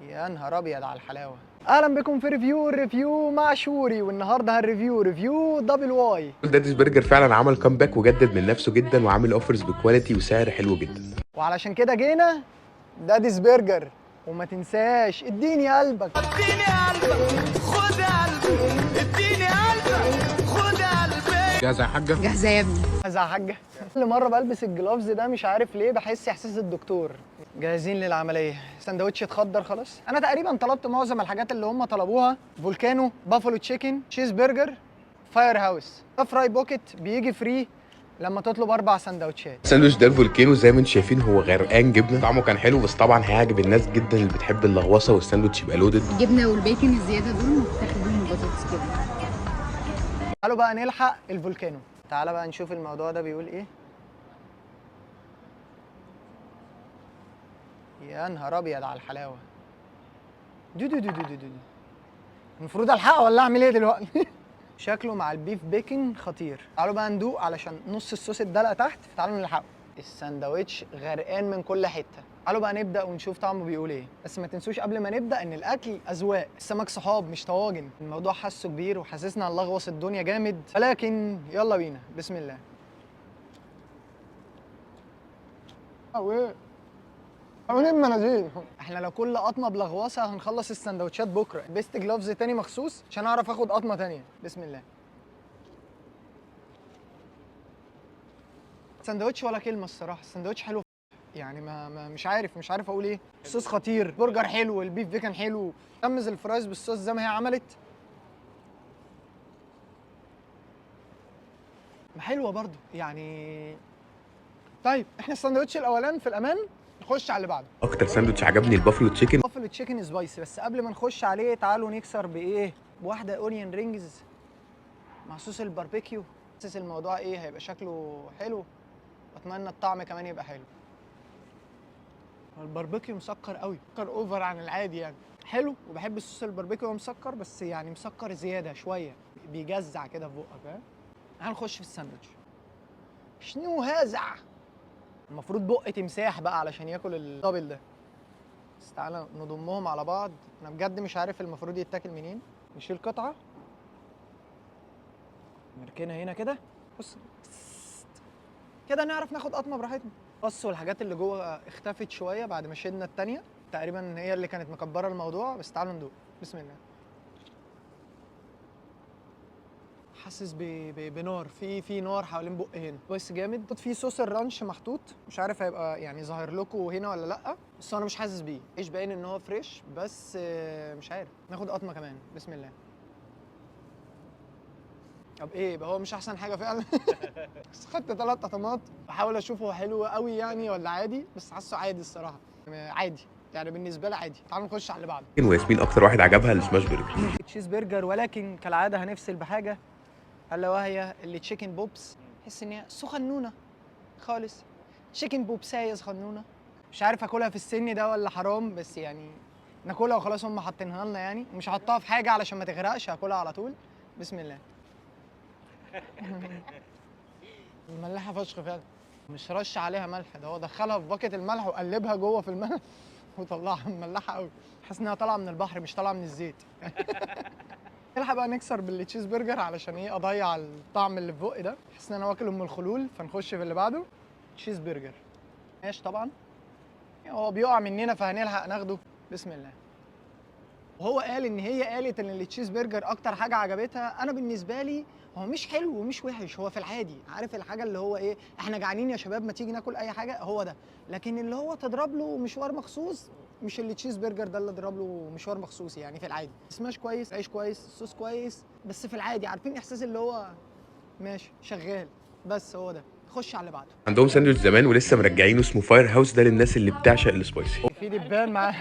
يا نهار ابيض على الحلاوه. اهلا بكم في ريفيو مع شوري، والنهارده هنريفيو دبل واي. داديز برجر فعلا عمل كامباك وجدد من نفسه جدا وعامل اوفرز بكواليتي وسعر حلو جدا. وعلشان كده جينا داديز برجر. وما تنساش اديني قلبك، اديني قلبك خد قلبي، اديني قلبك خد قلبي. جاهزة يا حاجة؟ جاهزة يا ابني. يا حاجه. كل مره بلبس الجلافز ده مش عارف ليه بحس احساس الدكتور. جاهزين للعمليه. سندوتش اتخدر خلاص. انا تقريبا طلبت معظم الحاجات اللي هم طلبوها: فولكانو، بافلو تشيكن، تشيز برجر، فاير هاوس. فراي بوكيت بيجي فري لما تطلب 4 سندوتشات. الساندوتش ده الفولكينو زي ما انتم شايفين هو غرقان جبنه، طعمه كان حلو بس طبعا هيعجب الناس جدا اللي بتحب اللغوصه والساندوتش يبقى لودد. الجبنة والبيكن الزيادة دول متاخدين بطاطس كده. تعالوا بقى نلحق الفولكانو. تعالى بقى نشوف الموضوع ده بيقول ايه. يا نهار ابيض على الحلاوه. دو. المفروض الحقه ولا اعمل ايه دلوقتي؟ شكله مع البيف بيكنج خطير. تعالوا بقى ندوق علشان نص الصوص اتدلق تحت، فتعالوا نلحقه. الساندوتش غرقان من كل حته. تعالوا بقى نبدا ونشوف طعمه بيقول ايه. بس ما تنسوش قبل ما نبدا ان الاكل اذواق، السمك صحاب مش طواجن. الموضوع حاسه كبير وحاسسنا هنلغوص الدنيا جامد، ولكن يلا بينا. بسم الله. ايه حوالين المناديل. احنا لو كل قطمه بلغوصه هنخلص السندوتشات بكره. لبست جلوفز تاني مخصوص عشان اعرف اخد قطمه تانيه. بسم الله. سندوتش ولا كلمه الصراحه. السندوتش حلو يعني مش عارف اقول ايه. الصوص خطير، برجر حلو، البيف بيكن حلو. غمز الفرايز بالصوص زي ما هي عملت. ما حلوه برضو يعني. طيب احنا السندوتش الاولاني في الامان، نخش على اللي بعده. اكتر ساندوتش عجبني البافلو تشيكن. بافلو تشيكن سبايسي. بس قبل ما نخش عليه تعالوا نكسر بايه؟ بواحده اونيون رينجز مع صوص الباربيكيو. حاسس الموضوع ايه هيبقى شكله حلو. اتمنى الطعم كمان يبقى حلو. الباربيكيو مسكر قوي، مسكر اوفر عن العادي يعني. حلو، وبحب الصوص الباربيكيو مسكر، بس يعني مسكر زياده شويه، بيجزع كده في بقك. فاهم؟ هنخش في الساندوتش. شنو هذا؟ المفروض بق تمساح بقى علشان ياكل الدبل ده. بس تعالى نضمهم على بعض. انا بجد مش عارف المفروض يتاكل منين. نشيل قطعه نركنها هنا كده. بص كده نعرف ناخد قطمه براحتنا. بص، والحاجات اللي جوه اختفت شويه بعد ما شلنا التانيه. تقريبا هي اللي كانت مكبره الموضوع. بس تعالوا ندوق. بسم الله. حاسس بنار، في نار حوالين بق هنا. بس جامد. في صوص الرانش محطوط، مش عارف هيبقى يعني ظاهر لكم هنا ولا لا، بس انا مش حاسس بيه. ايش باين ان هو فريش، بس مش عارف. ناخد قطمه كمان. بسم الله. طب ايه يبقى هو مش احسن حاجه فعلا. بس خدت 3 قطمات. بحاول اشوف هو حلو قوي يعني ولا عادي، بس حاسه عادي الصراحه. عادي يعني بالنسبه لي عادي. تعالوا نخش على اللي بعده. وياسمين اكتر واحد عجبها السماش برجر. تشيز برجر، ولكن كالعاده هنفصل بحاجه الا وهي اللي تشيكن بوبس. تحس ان هي صغنونه خالص. تشيكن بوبسايه صغنونه. مش عارف اكلها في السن ده ولا حرام، بس يعني ناكلها وخلاص. هم حاطينها لنا يعني، مش هحطها في حاجه علشان ما تغرقش. هاكلها على طول. بسم الله. مملحه فشخ فعلا. مش رش عليها ملح، ده هو دخلها في باكت الملح وقلبها جوه في الملح وطلعها مملحه قوي. حاسس انها طالعه من البحر مش طالعه من الزيت. نلحق بقى نكسر بالتشيز برجر علشان ايه اضيع الطعم اللي في بقي ده. حاسس ان انا واكل ام الخلول. فنخش في اللي بعده. تشيز برجر ماشي طبعا. هو بيقع مننا فهنلحق ناخده. بسم الله. وهو قال ان هي قالت ان التشيز برجر اكتر حاجه عجبتها. انا بالنسبه لي هو مش حلو ومش وحش، هو في العادي. عارف الحاجه اللي هو ايه، احنا جعانين يا شباب ما تيجي ناكل اي حاجه، هو ده. لكن اللي هو تضرب له مشوار مخصوص، مش التشيز برجر ده اللي اضرب له مشوار مخصوص يعني. في العادي سماش كويس، عيش كويس، صوص كويس، بس في العادي عارفين احساس اللي هو ماشي شغال. بس هو ده. خش على اللي بعده. عندهم ساندوتش زمان ولسه مرجعينه اسمه فاير هاوس، ده للناس اللي بتعشق السبايسي. في دبان مع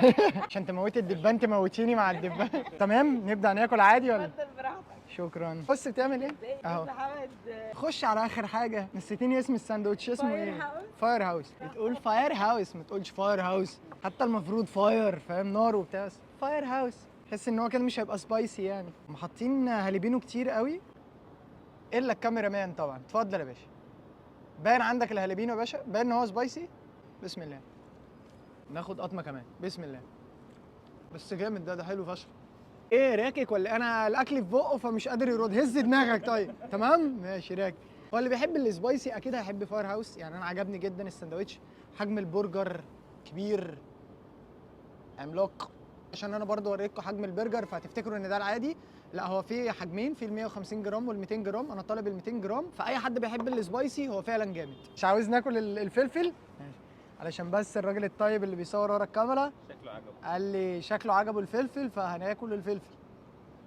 عشان تموتي الدبان تموتيني مع الدبان. تمام نبدا ناكل عادي ولا؟ اتفضل براحتك. شكرا. بص بتعمل ايه اهو. محمد خش على اخر حاجه. نسيتيني اسم الساندوتش اسمه فاير ايه؟ هاوس. فاير هاوس. بتقول فاير هاوس ما تقولش فاير هاوس. حتى المفروض فاير، فاهم، نار وبتاع، بس فاير هاوس. تحس ان هو كده مش هيبقى سبايسي يعني. هم حاطين هاليبينو كتير قوي الا الكاميرا مان طبعا. اتفضل يا باشا. باين عندك الهاليبينو يا باشا، باين ان هو سبايسي. بسم الله. ناخد قطمه كمان. بسم الله. بس جامد ده حلو فشخ. ايه راكك ولا انا الاكل في بقه فمش قادر يرد؟ هز دماغك طيب. تمام ماشي راكك. هو اللي بيحب السبايسي اكيد هيحب فاير هاوس. يعني انا عجبني جدا الساندوتش، حجم البرجر كبير عملاق. عشان انا برضو اوريكم حجم البرجر فهتفتكروا ان ده العادي، لا هو في حجمين، في ال 150 جرام وال 200 جرام. انا طالب ال 200 جرام. فاي حد بيحب السبايسي هو فعلا جامد. مش عاوز ناكل الفلفل ماشي، علشان بس الراجل الطيب اللي بيصور ورا الكاميرا شكله عجبه. قال لي شكله عجبه الفلفل فهناكل الفلفل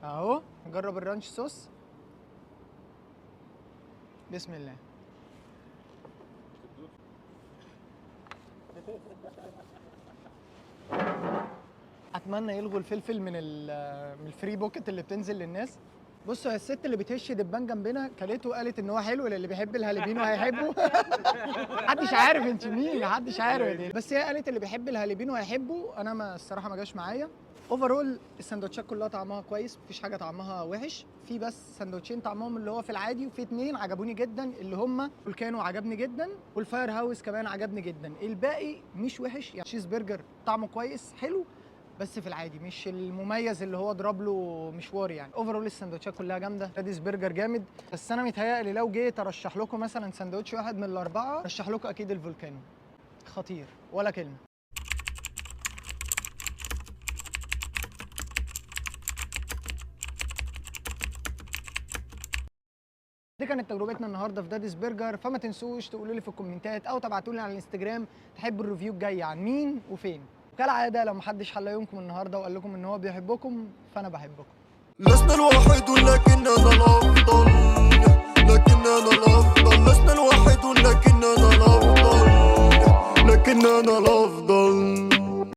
اهو. نجرب الرانش صوص. بسم الله. اتمنى يلغوا الفلفل من الفري بوكت اللي بتنزل للناس. بصوا، هي الست اللي بتهش دبان جنبنا كلته وقالت ان هو حلو، اللي بيحب الهالبينو هيحبه. محدش عارف انت مين، محدش عارف، بس هي قالت اللي بيحب الهالبينو هيحبه. انا ما الصراحه ما جاش معايا. اوفرول السندوتشات كلها طعمها كويس، مفيش حاجه طعمها وحش. في بس سندوتشين طعمهم اللي هو في العادي، وفي 2 عجبوني جدا اللي هم فولكانو عجبني جدا، والفاير هاوس كمان عجبني جدا. الباقي مش وحش، يعني تشيز برجر طعمه كويس حلو بس في العادي، مش المميز اللي هو ضرب له مشوار. يعني اوفرول السندوتشات كلها جامده. داديز برجر جامد، بس انا متهيألي لو جيت ارشح لكم مثلا سندوتش واحد من الاربعه ارشح لكم اكيد الفولكانو. خطير ولا كلمه. دي كانت تجربتنا النهارده في داديز برجر. فما تنسوش تقولوا لي في الكومنتات او تبعتوا لي على الانستجرام تحبوا الريفيو الجاي عن مين وفين. كالعاده لو محدش حل يومكم النهارده وقال لكم ان هو بيحبكم فانا بحبكم. لسنا الوحيد لكننا الأفضل، لكننا الأفضل. لسنا الوحيد لكننا الأفضل، لكننا الأفضل.